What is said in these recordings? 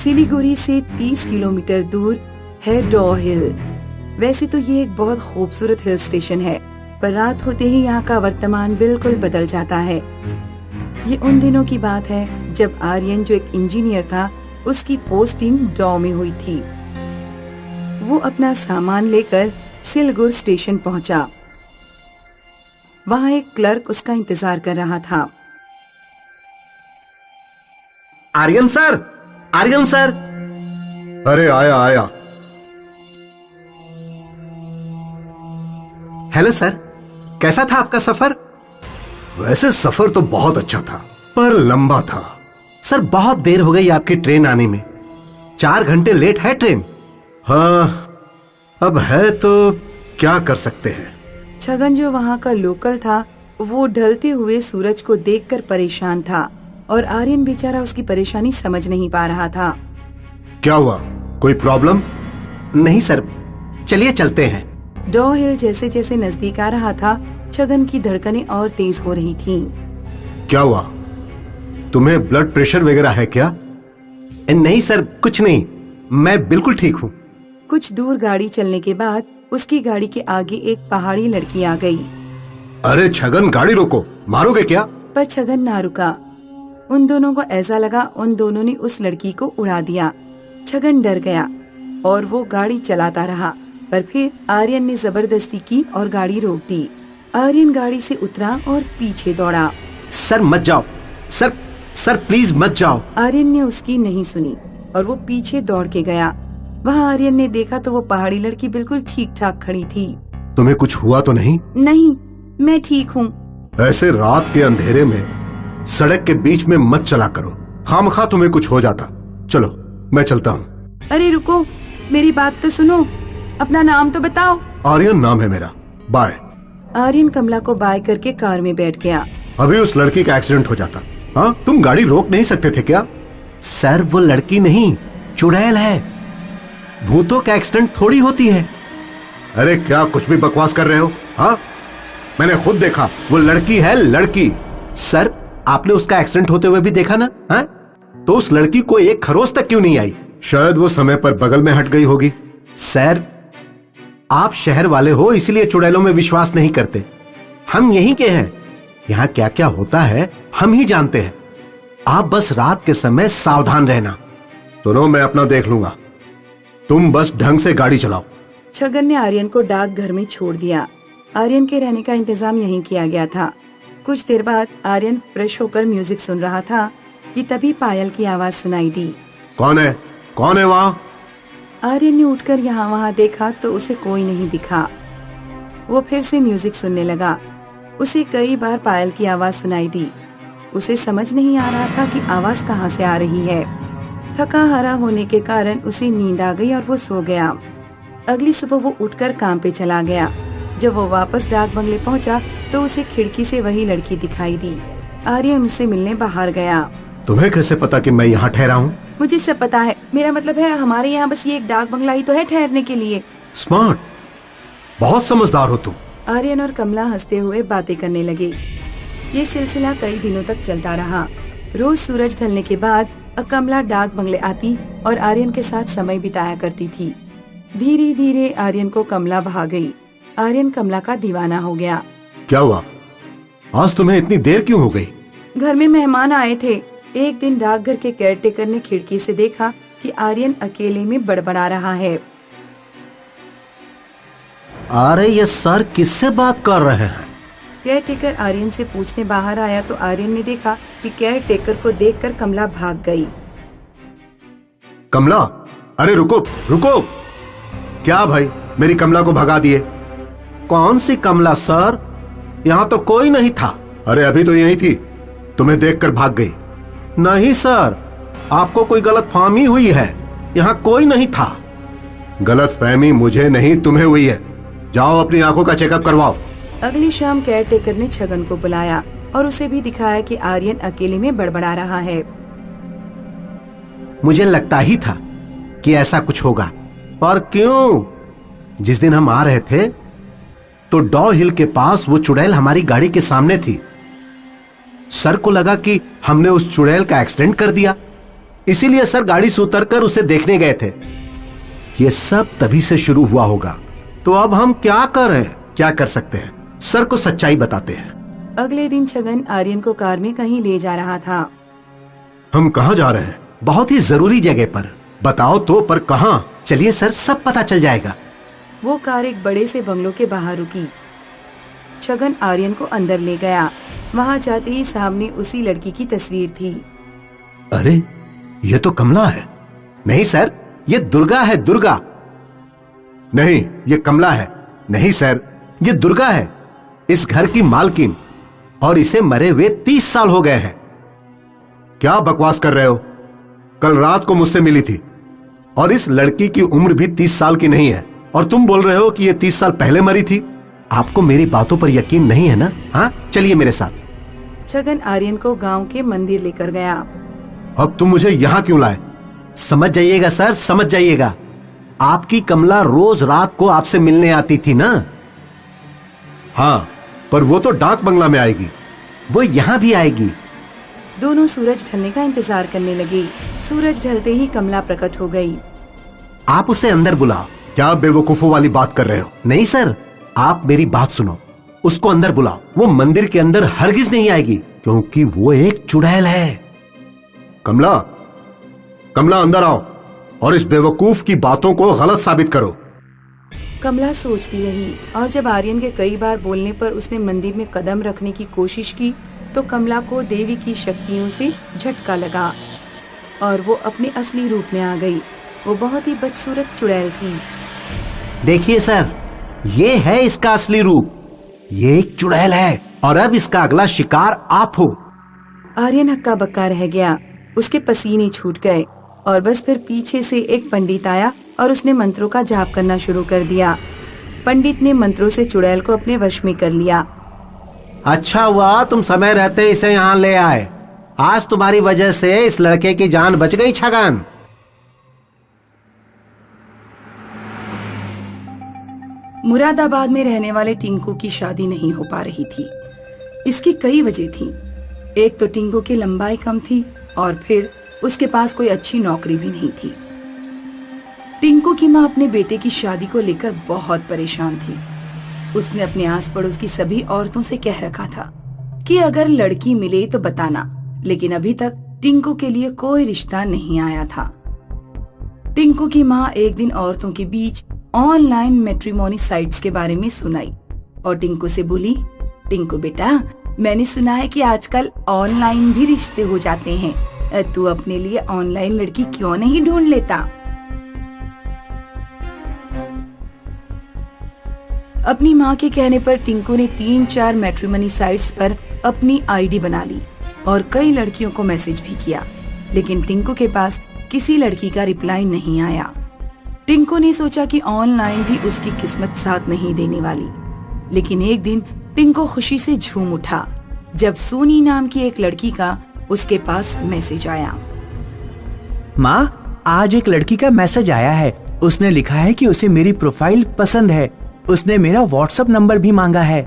सिलीगुड़ी से 30 किलोमीटर दूर है डॉ हिल। वैसे तो ये एक बहुत खूबसूरत हिल स्टेशन है, पर रात होते ही यहाँ का वर्तमान बिल्कुल बदल जाता है। ये उन दिनों की बात है जब आर्यन, जो एक इंजीनियर था, उसकी पोस्टिंग डॉ में हुई थी। वो अपना सामान लेकर सिलगुर स्टेशन पहुंचा। वहाँ एक क्लर्क उसका इंतजार कर रहा था। Aryan sir, Aryan sir. अरे आया आया। हेलो सर, कैसा था आपका सफर? वैसे सफर तो बहुत अच्छा था, पर लंबा था। सर बहुत देर हो गई आपकी ट्रेन आने में, 4 घंटे लेट है ट्रेन। हाँ, अब है तो क्या कर सकते हैं। छगन, जो वहाँ का लोकल था, वो ढलते हुए सूरज को देखकर परेशान था और आर्यन बेचारा उसकी परेशानी समझ नहीं पा रहा था। क्या हुआ, कोई प्रॉब्लम? नहीं सर, चलिए चलते हैं। डॉ हिल जैसे जैसे नजदीक आ रहा था, छगन की धड़कनें और तेज हो रही थीं। क्या हुआ, तुम्हें ब्लड प्रेशर वगैरह है क्या? नहीं सर, कुछ नहीं, मैं बिल्कुल ठीक हूँ। कुछ दूर गाड़ी चलने के बाद उसकी गाड़ी के आगे एक पहाड़ी लड़की आ गई। अरे छगन, गाड़ी रोको, मारोगे क्या? पर छगन ना रुका। उन दोनों को ऐसा लगा उन दोनों ने उस लड़की को उड़ा दिया। छगन डर गया और वो गाड़ी चलाता रहा, पर फिर आर्यन ने जबरदस्ती की और गाड़ी रोक दी। आर्यन गाड़ी से उतरा और पीछे दौड़ा। सर मत जाओ, सर सर प्लीज मत जाओ। आर्यन ने उसकी नहीं सुनी और वो पीछे दौड़ के गया। वहाँ आर्यन ने देखा तो वो पहाड़ी लड़की बिल्कुल ठीक ठाक खड़ी थी। तुम्हें कुछ हुआ तो नहीं? नहीं, मैं ठीक हूँ। ऐसे रात के अंधेरे में सड़क के बीच में मत चला करो, खामखा तुम्हें कुछ हो जाता। चलो मैं चलता हूँ। अरे रुको, मेरी बात तो सुनो, अपना नाम तो बताओ। आर्यन नाम है मेरा, बाय। आर्यन कमला को बाय करके कार में बैठ गया। अभी उस लड़की का एक्सीडेंट हो जाता। हाँ, तुम गाड़ी रोक नहीं सकते थे क्या? सर वो लड़की नहीं, चुड़ैल है। भूतों का एक्सीडेंट थोड़ी होती है। अरे क्या कुछ भी बकवास कर रहे हो? हाँ, मैंने खुद देखा, वो लड़की है, लड़की। सर आपने उसका एक्सीडेंट होते हुए भी देखा ना? हाँ, तो उस लड़की को एक खरोच तक क्यों नहीं आई? शायद वो समय पर बगल में हट गई होगी। सर आप शहर वाले हो, इसलिए चुड़ैलों में विश्वास नहीं करते। हम यहीं के हैं, यहाँ क्या क्या होता है हम ही जानते हैं। आप बस रात के समय सावधान रहना। सुनो, मैं अपना देख लूंगा, तुम बस ढंग से गाड़ी चलाओ। छगन ने आर्यन को डाकघर में छोड़ दिया। आर्यन के रहने का इंतजाम यहीं किया गया था। कुछ देर बाद आर्यन फ्रेश होकर म्यूजिक सुन रहा था कि तभी पायल की आवाज सुनाई दी। कौन है, कौन है वहाँ? आर्यन ने उठकर यहाँ वहाँ देखा तो उसे कोई नहीं दिखा। वो फिर से म्यूजिक सुनने लगा। उसे कई बार पायल की आवाज सुनाई दी। उसे समझ नहीं आ रहा था कि आवाज कहाँ से आ रही है। थका हारा होने के कारण उसे नींद आ गई और वो सो गया। अगली सुबह वो उठकर काम पे चला गया। जब वो वापस डाक बंगले पहुंचा तो उसे खिड़की से वही लड़की दिखाई दी। आर्यन उनसे मिलने बाहर गया। तुम्हें कैसे पता कि मैं यहाँ ठहरा हूँ? मुझे सब पता है, मेरा मतलब है हमारे यहाँ बस ये एक डाक बंगला ही तो है ठहरने के लिए। स्मार्ट, बहुत समझदार हो तुम। आर्यन और कमला हंसते हुए बातें करने लगे। ये सिलसिला कई दिनों तक चलता रहा। रोज सूरज ढलने के बाद कमला डाक बंगले आती और आर्यन के साथ समय बिताया करती थी। धीरे धीरे आर्यन को कमला भा गई। आर्यन कमला का दीवाना हो गया। क्या हुआ, आज तुम्हें इतनी देर क्यों हो गई? घर में मेहमान आए थे। एक दिन डाकघर के केयरटेकर ने खिड़की से देखा कि आर्यन अकेले में बड़बड़ा रहा है। अरे ये सर किससे बात कर रहे हैं? केयरटेकर आर्यन से पूछने बाहर आया तो आर्यन ने देखा कि केयरटेकर को देखकर कमला भाग गई। कमला, अरे रुको रुको। क्या भाई, मेरी कमला को भगा दिए? कौन सी कमला सर? यहाँ तो कोई नहीं था। अरे अभी तो यही थी, तुम्हें देखकर भाग गई। नहीं सर, आपको कोई गलतफहमी हुई है, यहाँ कोई नहीं था। गलतफहमी मुझे नहीं, तुम्हें हुई है। जाओ अपनी आंखों का चेकअप करवाओ। अगली शाम केयरटेकर ने छगन को बुलाया और उसे भी दिखाया कि आर्यन अकेले में बड़बड़ा रहा है। मुझे लगता ही था कि ऐसा कुछ होगा। पर क्यों? जिस दिन हम आ रहे थे तो डॉ हिल के पास वो चुड़ैल हमारी गाड़ी के सामने थी। सर को लगा कि हमने उस चुड़ैल का एक्सीडेंट कर दिया। इसीलिए सर गाड़ी से उतरकर उसे देखने गए थे। ये सब तभी से शुरू हुआ होगा। तो अब हम क्या करें? क्या कर सकते हैं? सर को सच्चाई बताते हैं। अगले दिन छगन आर्यन को कार में कहीं ले जा रहा था। हम कहाँ जा रहे हैं? बहुत ही जरूरी जगह पर। बताओ तो, पर कहाँ? चलिए सर, सब पता चल जाएगा। वो कार एक बड़े से बंगलों के बाहर रुकी। छगन आर्यन को अंदर ले गया। वहाँ जाते ही सामने उसी लड़की की तस्वीर थी। अरे, ये तो कमला है। नहीं सर, ये दुर्गा है, दुर्गा। नहीं, ये कमला है। नहीं सर, ये दुर्गा है, इस घर की मालकिन, और इसे मरे हुए 30 साल हो गए हैं। क्या बकवास कर रहे हो? कल रात को मुझसे मिली थी और इस लड़की की उम्र भी 30 साल की नहीं है, और तुम बोल रहे हो कि ये 30 साल पहले मरी थी। आपको मेरी बातों पर यकीन नहीं है ना? हाँ, चलिए मेरे साथ। छगन आर्यन को गांव के मंदिर लेकर गया। अब तुम मुझे यहाँ क्यों लाए? समझ जाइएगा सर, समझ जाइएगा। आपकी कमला रोज रात को आपसे मिलने आती थी ना? हाँ, पर वो तो डाक बंगला में आएगी। वो यहाँ भी आएगी। दोनों सूरज ढलने का इंतजार करने लगे। सूरज ढलते ही कमला प्रकट हो गई। आप उसे अंदर बुलाओ। क्या बेवकूफों वाली बात कर रहे हो? नहीं सर, आप मेरी बात सुनो। उसको अंदर बुलाओ। वो मंदिर के अंदर हरगिज नहीं आएगी, क्योंकि वो एक चुड़ैल है। कमला, कमला अंदर आओ और इस बेवकूफ की बातों को गलत साबित करो। कमला सोचती रही, और जब आर्यन के कई बार बोलने पर उसने मंदिर में कदम रखने की कोशिश की तो कमला को देवी की शक्तियों से झटका लगा और वो अपने असली रूप में आ गई। वो बहुत ही बदसूरत चुड़ैल थी। देखिए सर, ये है इसका असली रूप। ये एक चुड़ैल है और अब इसका अगला शिकार आप हो। आर्यन हक्का बक्का रह गया। उसके पसीने छूट गए और बस फिर पीछे से एक पंडित आया और उसने मंत्रों का जाप करना शुरू कर दिया। पंडित ने मंत्रों से चुड़ैल को अपने वश में कर लिया। अच्छा हुआ तुम समय रहते इसे यहाँ ले आए। आज तुम्हारी वजह से इस लड़के की जान बच गई छगन। मुरादाबाद में रहने वाले टिंकू की शादी नहीं हो पा रही थी। इसकी कई वजह थी। एक तो टिंकू की लंबाई कम थी और फिर उसके पास कोई अच्छी नौकरी भी नहीं थी। टिंकू की माँ अपने बेटे की शादी को लेकर बहुत परेशान थी। उसने अपने आस पड़ोस की सभी औरतों से कह रखा था कि अगर लड़की मिले तो बताना, लेकिन अभी तक टिंकू के लिए कोई रिश्ता नहीं आया था। टिंकू की माँ एक दिन औरतों के बीच ऑनलाइन मैट्रिमोनी साइट्स के बारे में सुनाई और टिंकू से बोली, टिंकू बेटा, मैंने सुना है कि आजकल ऑनलाइन भी रिश्ते हो जाते हैं। तू अपने लिए ऑनलाइन लड़की क्यों नहीं ढूंढ लेता? अपनी माँ के कहने पर टिंकू ने 3-4 मैट्रिमोनी साइट्स पर अपनी आईडी बना ली और कई लड़कियों को मैसेज भी किया, लेकिन टिंकू के पास किसी लड़की का रिप्लाई नहीं आया। टिंकू ने सोचा कि ऑनलाइन भी उसकी किस्मत साथ नहीं देने वाली, लेकिन एक दिन टिंकू खुशी से झूम उठा जब सोनी नाम की एक लड़की का उसके पास मैसेज आया। माँ, आज एक लड़की का मैसेज आया है। उसने लिखा है कि उसे मेरी प्रोफाइल पसंद है। उसने मेरा व्हाट्सएप नंबर भी मांगा है।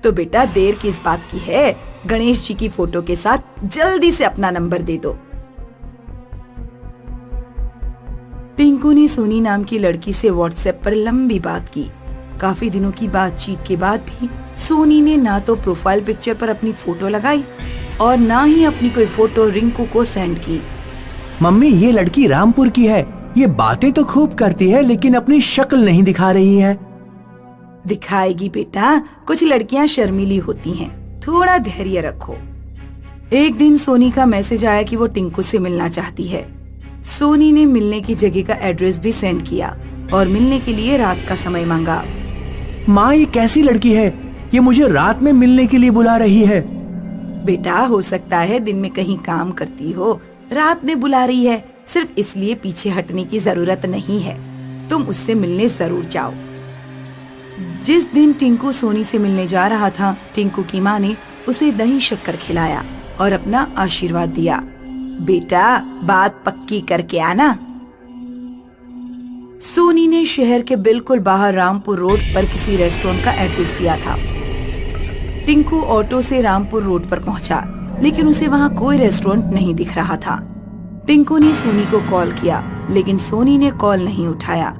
तो बेटा देर किस बात की है? गणेश जी की फोटो के साथ जल्दी से अपना नंबर दे दो। टिंकू ने सोनी नाम की लड़की से व्हाट्सएप पर लंबी बात की। काफी दिनों की बातचीत के बाद भी सोनी ने ना तो प्रोफाइल पिक्चर पर अपनी फोटो लगाई और ना ही अपनी कोई फोटो रिंकू को सेंड की। मम्मी, ये लड़की रामपुर की है। ये बातें तो खूब करती है, लेकिन अपनी शक्ल नहीं दिखा रही है। दिखाएगी बेटा, कुछ लड़कियां शर्मीली होती हैं, थोड़ा धैर्य रखो। एक दिन सोनी का मैसेज आया कि वो टिंकू से मिलना चाहती है। सोनी ने मिलने की जगह का एड्रेस भी सेंड किया और मिलने के लिए रात का समय मांगा। माँ, ये कैसी लड़की है? ये मुझे रात में मिलने के लिए बुला रही है। बेटा, हो सकता है दिन में कहीं काम करती हो, रात में बुला रही है। सिर्फ इसलिए पीछे हटने की जरूरत नहीं है। तुम उससे मिलने जरूर जाओ। जिस दिन टिंकू सोनी से मिलने जा रहा था, टिंकू की माँ ने उसे दही शक्कर खिलाया और अपना आशीर्वाद दिया। बेटा, बात पक्की करके आना। सोनी ने शहर के बिल्कुल बाहर रामपुर रोड पर किसी रेस्टोरेंट का एड्रेस दिया था। टिंकू ऑटो से रामपुर रोड पर पहुंचा, लेकिन उसे वहां कोई रेस्टोरेंट नहीं दिख रहा था। टिंकू ने सोनी को कॉल किया, लेकिन सोनी ने कॉल नहीं उठाया।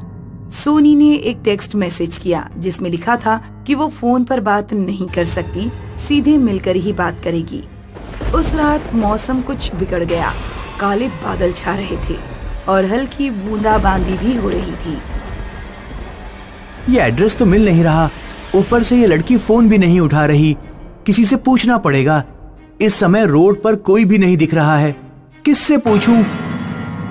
सोनी ने एक टेक्स्ट मैसेज किया जिसमें लिखा था कि वो फोन पर बात नहीं कर सकती, सीधे मिलकर ही बात करेगी। उस रात मौसम कुछ बिगड़ गया, काले बादल छा रहे थे और हल्की बूंदाबांदी भी हो रही थी। ये एड्रेस तो मिल नहीं रहा, ऊपर से ये लड़की फोन भी नहीं उठा रही। किसी से पूछना पड़ेगा। इस समय रोड पर कोई भी नहीं दिख रहा है, किससे पूछूं?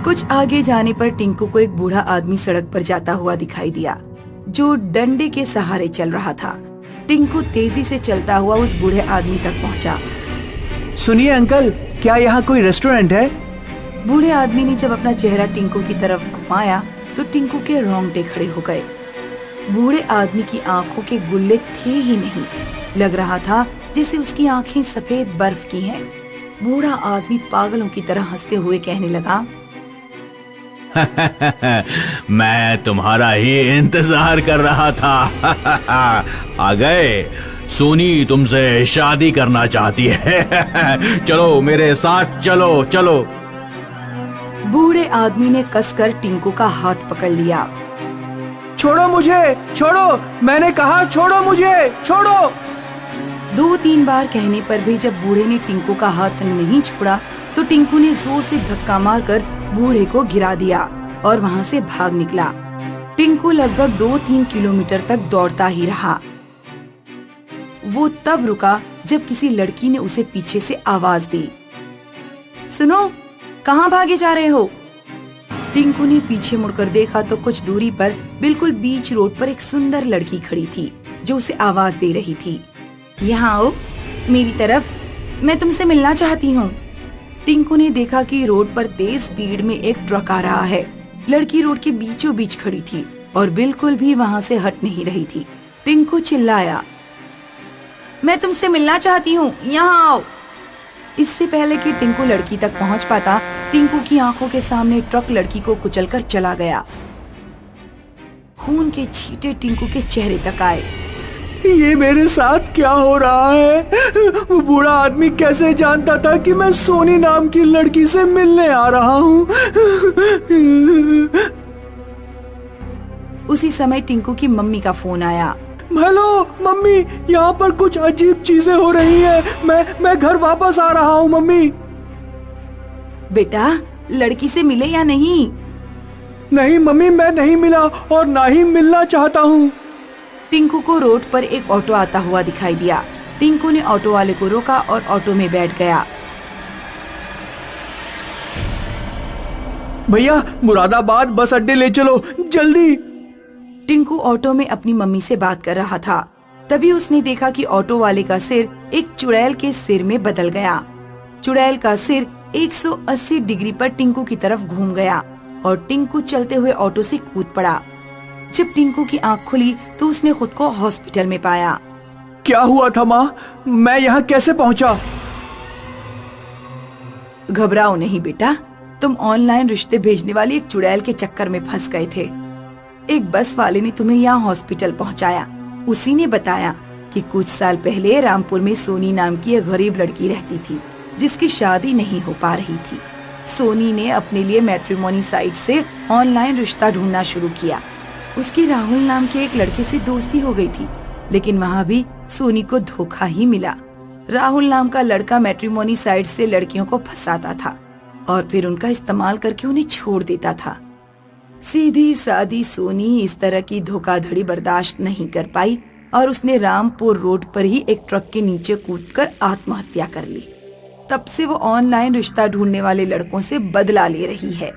कुछ आगे जाने पर टिंकू को एक बूढ़ा आदमी सड़क पर जाता हुआ दिखाई दिया, जो डंडे के सहारे चल रहा था। टिंकू तेजी से चलता हुआ उस बूढ़े आदमी तक पहुंचा। सुनिए अंकल, क्या यहाँ कोई रेस्टोरेंट है? बूढ़े आदमी ने जब अपना चेहरा टिंकू की तरफ घुमाया तो टिंकू के रोंगटे खड़े हो गए। बूढ़े आदमी की आंखों के गुल्ले थे ही नहीं, लग रहा था जैसे उसकी आंखें सफेद बर्फ की हैं। बूढ़ा आदमी पागलों की तरह हंसते हुए कहने लगा, मैं तुम्हारा ही इंतजार कर रहा था। आ गए। सोनी तुमसे शादी करना चाहती है। चलो मेरे साथ, चलो चलो। बूढ़े आदमी ने कसकर टिंकू का हाथ पकड़ लिया। छोड़ो मुझे, छोड़ो, मैंने कहा छोड़ो मुझे, छोड़ो। 2-3 बार कहने पर भी जब बूढ़े ने टिंकू का हाथ नहीं छोड़ा तो टिंकू ने जोर से धक्का मारकर बूढ़े को गिरा दिया और वहाँ से भाग निकला। टिंकू लगभग 2-3 किलोमीटर तक दौड़ता ही रहा। वो तब रुका जब किसी लड़की ने उसे पीछे से आवाज दी, सुनो, कहाँ भागे जा रहे हो? टिंकू ने पीछे मुड़कर देखा तो कुछ दूरी पर बिल्कुल बीच रोड पर एक सुंदर लड़की खड़ी थी जो उसे आवाज दे रही थी, यहाँ आओ मेरी तरफ, मैं तुमसे मिलना चाहती हूँ। टिंकू ने देखा कि रोड पर तेज स्पीड में एक ट्रक आ रहा है। लड़की रोड के बीचों बीच खड़ी थी और बिल्कुल भी वहाँ से हट नहीं रही थी। टिंकू चिल्लाया, मैं तुमसे मिलना चाहती हूँ, यहाँ आओ। इससे पहले कि टिंकू लड़की तक पहुँच पाता, टिंकू की आंखों के सामने ट्रक लड़की को कुचलकर चला गया। खून के छींटे टिंकू के चेहरे तक आए। ये मेरे साथ क्या हो रहा है? वो बूढ़ा आदमी कैसे जानता था कि मैं सोनी नाम की लड़की से मिलने आ रहा हूँ? उसी समय टिंकू की मम्मी का फोन आया। हेलो मम्मी, यहाँ पर कुछ अजीब चीजें हो रही हैं। मैं घर वापस आ रहा हूँ मम्मी। बेटा, लड़की से मिले या नहीं? नहीं मम्मी, मैं नहीं मिला और ना ही मिलना चाहता हूँ। टिंकू को रोड पर एक ऑटो आता हुआ दिखाई दिया। टिंकू ने ऑटो वाले को रोका और ऑटो में बैठ गया। भैया, मुरादाबाद बस अड्डे ले चलो, जल्दी। टिंकू ऑटो में अपनी मम्मी से बात कर रहा था। तभी उसने देखा कि ऑटो वाले का सिर एक चुड़ैल के सिर में बदल गया। चुड़ैल का सिर 180 डिग्री पर टिंकू की तरफ घूम गया और टिंकू चलते हुए ऑटो से कूद पड़ा। जब टिंकू की आंख खुली तो उसने खुद को हॉस्पिटल में पाया। क्या हुआ था माँ? मैं यहाँ कैसे पहुँचा? घबराओ नहीं बेटा, तुम ऑनलाइन रिश्ते भेजने वाली एक चुड़ैल के चक्कर में फंस गए थे। एक बस वाले ने तुम्हें यहाँ हॉस्पिटल पहुँचाया। उसी ने बताया कि कुछ साल पहले रामपुर में सोनी नाम की एक गरीब लड़की रहती थी जिसकी शादी नहीं हो पा रही थी। सोनी ने अपने लिए मैट्रिमोनी साइट से ऑनलाइन रिश्ता ढूंढना शुरू किया। उसकी राहुल नाम के एक लड़के से दोस्ती हो गई थी, लेकिन वहाँ भी सोनी को धोखा ही मिला। राहुल नाम का लड़का मैट्रिमोनी साइट से लड़कियों को फंसाता था और फिर उनका इस्तेमाल करके उन्हें छोड़ देता था। सीधी सादी सोनी इस तरह की धोखाधड़ी बर्दाश्त नहीं कर पाई और उसने रामपुर रोड पर ही एक ट्रक के नीचे कूदकर आत्महत्या कर ली। तब से वो ऑनलाइन रिश्ता ढूंढने वाले लड़कों से बदला ले रही है।